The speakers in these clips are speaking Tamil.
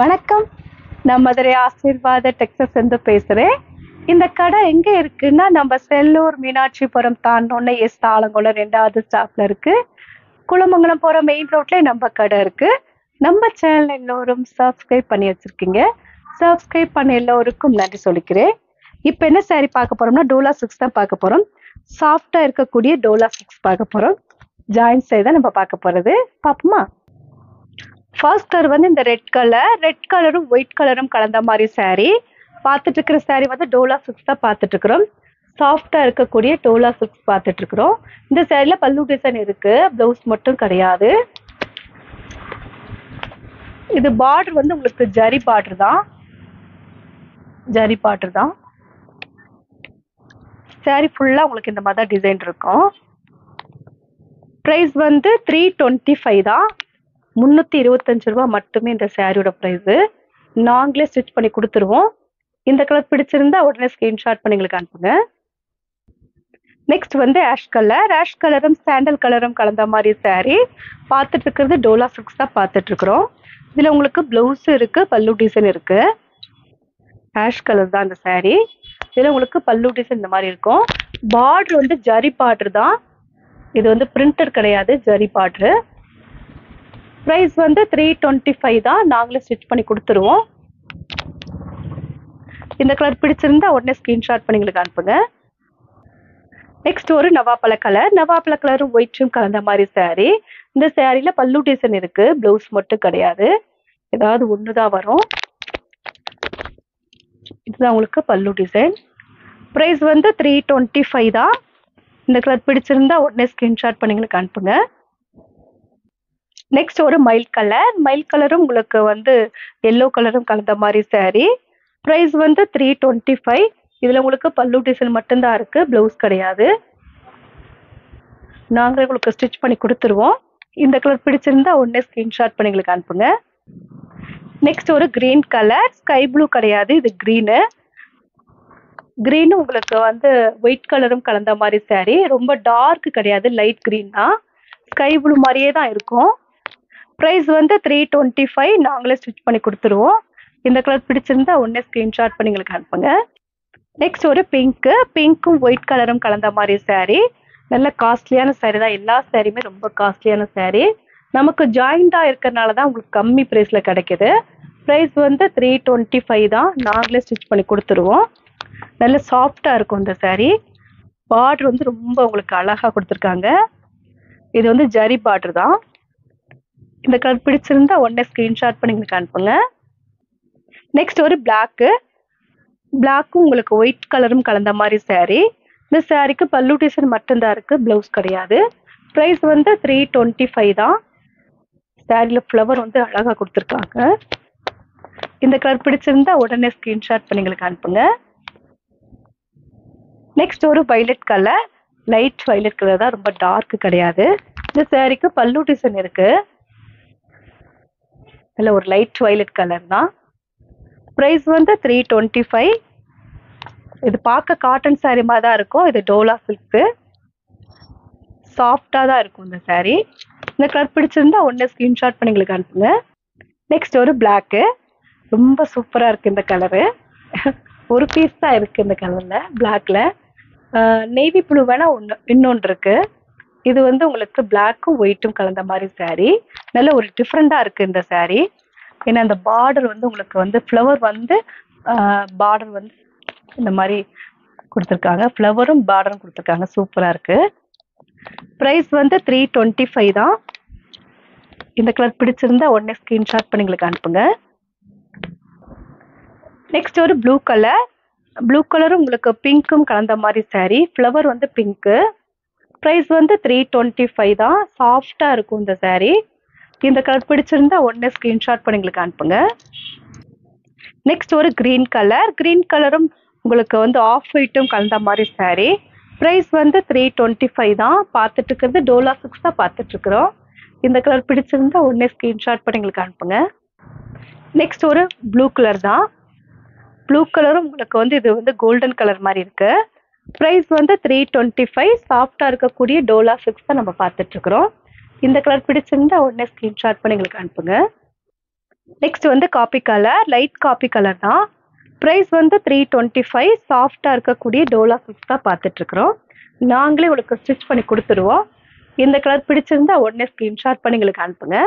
வணக்கம். நான் மதுரை ஆசீர்வாத டெக்ஸஸ் இருந்து பேசுறேன். இந்த கடை எங்க இருக்குன்னா, நம்ம செல்லூர் மீனாட்சிபுரம் தாண்டோன்னே ஆலங்குளம் 2வது ஸ்டாப்ல இருக்கு. குளமங்கலம் போற மெயின் ரோட்ல நம்ம கடை இருக்கு. நம்ம சேனல் எல்லோரும் சப்ஸ்கிரைப் பண்ணி வச்சிருக்கீங்க. சப்ஸ்கிரைப் பண்ண எல்லோருக்கும் நன்றி சொல்லிக்கிறேன். இப்போ என்ன சாரி பார்க்க போறோம்னா, டோலா 6 தான் பார்க்க போறோம். சாஃப்டா இருக்கக்கூடிய டோலா 6 பார்க்க போறோம். ஜாயின் சைடு தான் நம்ம பார்க்க போறது. பார்ப்போமா? ஃபர்ஸ்ட் கலர் வந்து இந்த ரெட் கலரும் ஒயிட் கலரும் கலந்த மாதிரி சாரீ பார்த்துட்டு இருக்கிற சாரீ வந்து டோலா 6 தான் பார்த்துட்டு இருக்கிறோம். சாஃப்டா இருக்கக்கூடிய டோலா 6 பார்த்துட்டு இருக்கிறோம். இந்த சாரில பல்லு டிசைன் இருக்கு, பிளவுஸ் மட்டும் கிடையாது. இது பார்டர் வந்து உங்களுக்கு ஜரி பார்டர் தான். சாரீ ஃபுல்லா உங்களுக்கு இந்த மாதிரி டிசைன் இருக்கும். பிரைஸ் வந்து 325 தான். 325 ரூபாய் மட்டுமே இந்த சாரியோட பிரைஸ். நாங்களே ஸ்டிச் பண்ணி கொடுத்துருவோம். இந்த கலர் பிடிச்சிருந்தா உடனே ஸ்கிரீன்ஷாட் பண்ணி எங்களுக்கு அனுப்புங்க. நெக்ஸ்ட் வந்து ஆஷ் கலரும் சாண்டல் கலரும் கலந்த மாதிரி சாரி பார்த்துட்டு இருக்கிறது டோலா 6 தான் பார்த்துட்டு இருக்கிறோம். இதுல உங்களுக்கு பிளவுஸ் இருக்கு, பல்லு டிசைன் இருக்கு. ஆஷ் கலர் தான் இந்த சாரி. இதுல உங்களுக்கு பல்லு டிசைன் இந்த மாதிரி இருக்கும். பார்டர் வந்து ஜரி பார்டர் தான். இது வந்து பிரிண்டட் கிடையாது, ஜரி பார்டர். பிரைஸ் வந்து 325 தான். நாங்களே ஸ்டிச் பண்ணி கொடுத்துருவோம். இந்த கலர் பிடிச்சிருந்தா உடனே ஸ்கிரீன்ஷாட் பண்ணி எங்களுக்கு அனுப்புங்க. நெக்ஸ்ட் ஒரு நவாப்பழ கலரும் ஒயிட்டும் கலந்த மாதிரி சாரி. இந்த சாரியில பல்லு டிசைன் இருக்கு, பிளவுஸ் மட்டும் கிடையாது. ஏதாவது ஒண்ணுதான் வரும். இதுதான் உங்களுக்கு பல்லு டிசைன். பிரைஸ் வந்து 325 தான். இந்த கலர் பிடிச்சிருந்தா உடனே ஸ்கிரீன்ஷாட் பண்ணி எங்களுக்கு அனுப்புங்க. நெக்ஸ்ட் ஒரு மயில் கலரும் உங்களுக்கு வந்து எல்லோ கலரும் கலந்த மாதிரி சாரி. பிரைஸ் வந்து 325. இதுல உங்களுக்கு பல்லு டிசைன் மட்டும்தான் இருக்கு, பிளவுஸ் கிடையாது. நாங்களே உங்களுக்கு ஸ்டிச் பண்ணி கொடுத்துருவோம். இந்த கலர் பிடிச்சிருந்தா உடனே ஸ்கிரீன்ஷாட் பண்ணி எங்களுக்கு அனுப்புங்க. நெக்ஸ்ட் ஒரு கிரீன் கலர், ஸ்கை ப்ளூ கிடையாது, இது கிரீன் உங்களுக்கு வந்து ஒயிட் கலரும் கலந்த மாதிரி சாரி. ரொம்ப டார்க் கிடையாது, லைட் கிரீன் தான். ஸ்கை ப்ளூ மாதிரியே தான் இருக்கும். பிரைஸ் வந்து 325. நாங்களே ஸ்டிச் பண்ணி கொடுத்துருவோம். இந்த கலர் பிடிச்சிருந்தா உடனே ஸ்கிரீன்ஷாட் பண்ணி எங்களுக்கு அனுப்புங்க. நெக்ஸ்ட் ஒரு பிங்க்கும் ஒயிட் கலரும் கலந்த மாதிரி சாரி. நல்ல காஸ்ட்லியான சாரி தான். எல்லா சாரியுமே ரொம்ப காஸ்ட்லியான சாரி. நமக்கு ஜாயிண்டா இருக்கிறதுனால தான் உங்களுக்கு கம்மி பிரைஸ்ல கிடைக்குது. பிரைஸ் வந்து 325 தான். நாங்களே ஸ்டிச் பண்ணி கொடுத்துருவோம். நல்ல சாஃப்டா இருக்கும் இந்த சாரி. பார்டர் வந்து ரொம்ப உங்களுக்கு அழகா கொடுத்துருக்காங்க. இது வந்து ஜரி பார்டர் தான். இந்த கலர் பிடிச்சிருந்தா உடனே ஸ்கிரீன்ஷாட் பண்ணி எங்களுக்கு அனுப்புங்க. நெக்ஸ்ட் ஒரு பிளாக்கும் உங்களுக்கு ஒயிட் கலரும் கலந்த மாதிரி சாரி. இந்த சாரிக்கு பல்லு டிசைன் மட்டும்தான் இருக்கு, பிளவுஸ் கிடையாது. பிரைஸ் வந்து 325 தான். சாரியில ஃப்ளவர் வந்து அழகா கொடுத்துருக்காங்க. இந்த கலர் பிடிச்சிருந்தா உடனே ஸ்கிரீன்ஷாட் பண்ணி எங்களுக்கு அனுப்புங்க. நெக்ஸ்ட் ஒரு லைட் வயலட் கலர் தான், ரொம்ப டார்க் கிடையாது. இந்த சாரிக்கு பல்லு டிசைன் இருக்கு. இல்ல ஒரு லைட் வயலட் கலர் தான். பிரைஸ் வந்து 325. இது பார்க்க காட்டன் சாரி மாதிரி தான் இருக்கும். இது டோலா சில்க். சாஃப்டா தான் இருக்கும் இந்த சாரி. இந்த கலர் பிடிச்சிருந்தா உடனே ஸ்கிரீன்ஷாட் பண்ணி எங்களுக்கு அனுப்புங்க. நெக்ஸ்ட் ஒரு பிளாக்கு. ரொம்ப சூப்பரா இருக்கு இந்த கலரு. ஒரு பீஸ் தான் இருக்கு இந்த கலர்ல, பிளாக்ல. நேவி ப்ளூ வேணா இன்னொன்று இருக்கு. இது வந்து உங்களுக்கு பிளாக்கும் ஒயிட்டும் கலந்த மாதிரி சாரி. நல்ல ஒரு டிஃப்ரெண்டா இருக்கு இந்த சாரி. ஏன்னா அந்த பார்டர் வந்து உங்களுக்கு வந்து ஃப்ளவர் வந்து பார்டர் வந்து இந்த மாதிரி கொடுத்துருக்காங்க. ஃப்ளவரும் பார்டரும் கொடுத்துருக்காங்க. சூப்பரா இருக்கு. பிரைஸ் வந்து 325 தான். இந்த கலர் பிடிச்சிருந்தா உடனே ஸ்கிரீன்ஷாட் பண்ணி எங்களுக்கு அனுப்புங்க. நெக்ஸ்ட் ஒரு ப்ளூ கலரும் உங்களுக்கு பிங்க்கும் கலந்த மாதிரி சாரி. ஃப்ளவர் வந்து பிங்க்கு. பிரைஸ் வந்து 325 தான். சாஃப்டா இருக்கும் இந்த சாரி. இந்த கலர் பிடிச்சிருந்தா உடனே ஸ்கிரீன்ஷாட் பண்ணி எங்களுக்கு அனுப்புங்க. நெக்ஸ்ட் ஒரு கிரீன் கலரும் உங்களுக்கு வந்து ஆஃப் ஒயிட்டும் கலந்த மாதிரி சாரி. பிரைஸ் வந்து 325 தான். பார்த்துட்டு இருக்கிறது டோலா 6 தான் பார்த்துட்டு இருக்கிறோம். இந்த கலர் பிடிச்சிருந்தா உடனே ஸ்கிரீன்ஷாட் பண்ணி எங்களுக்கு அனுப்புங்க. நெக்ஸ்ட் ஒரு ப்ளூ கலரும் உங்களுக்கு வந்து இது வந்து கோல்டன் கலர் மாதிரி இருக்கு. பிரைஸ் வந்து 325. சாஃப்டா இருக்கக்கூடிய டோலா 6 தான் நம்ம பார்த்துட்டு இருக்கிறோம். இந்த கலர் பிடிச்சிருந்தா உடனே ஸ்கிரீன்ஷாட் பண்ணி எங்களுக்கு அனுப்புங்க. நெக்ஸ்ட் வந்து coffee colour, light coffee colour தான். ப்ரைஸ் வந்து 325. சாஃப்டாக இருக்கக்கூடிய டோலா சில்க்ஸ் தான் பார்த்துட்ருக்குறோம். நாங்களே உங்களுக்கு ஸ்டிச் பண்ணி கொடுத்துருவோம். இந்த கலர் பிடிச்சிருந்தா உடனே ஸ்க்ரீன்ஷாட் பண்ணி எங்களுக்கு அனுப்புங்க.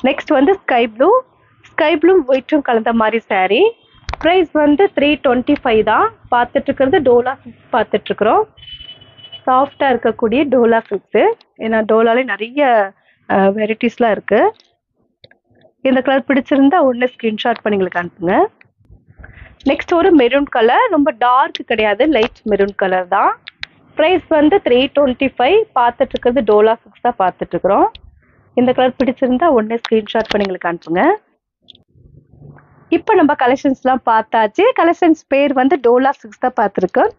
நெக்ஸ்ட் வந்து ஸ்கை ப்ளூ ஒயிட்டும் கலந்த மாதிரி saree. ப்ரைஸ் வந்து 325 தான். பார்த்துட்ருக்கிறது டோலா சில்க்ஸ் பார்த்துட்ருக்குறோம். சாஃப்டாக இருக்கக்கூடிய டோலா சில்க்ஸு. ஏன்னா டோலாலே நிறைய வெரைட்டிஸ்லாம் இருக்குது. இந்த கலர் பிடிச்சிருந்தா உடனே ஸ்க்ரீன்ஷாட் பண்ணி எங்களுக்கு அனுப்புங்க. நெக்ஸ்ட் ஒரு மெரூன் கலர், ரொம்ப டார்க் கிடையாது, லைட் மெரூன் கலர் தான். ப்ரைஸ் வந்து 325. பார்த்துட்ருக்கிறது டோலா சில்க்ஸ் தான் பார்த்துட்ருக்குறோம். இந்த கலர் பிடிச்சிருந்தா உடனே ஸ்க்ரீன்ஷாட் பண்ணி எங்களுக்கு அனுப்புங்க. இப்போ நம்ம கலெக்ஷன்ஸ்லாம் பார்த்தாச்சு. கலெக்ஷன்ஸ் பேர் வந்து டோலா சில்க்ஸ் தான் பார்த்துருக்கோம்.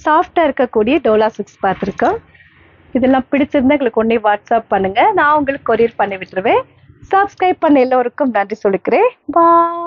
சாஃப்டாக இருக்கக்கூடிய டோலா சில்க்ஸ் பார்த்துருக்கோம். இதெல்லாம் பிடிச்சிருந்தா எங்களுக்கு உடனே வாட்ஸ்அப் பண்ணுங்கள். நான் உங்களுக்கு கொரியர் பண்ணி விட்டுருவேன். சப்ஸ்கிரைப் பண்ண எல்லோருக்கும் நன்றி சொல்லிக்கிறேன். பாய்.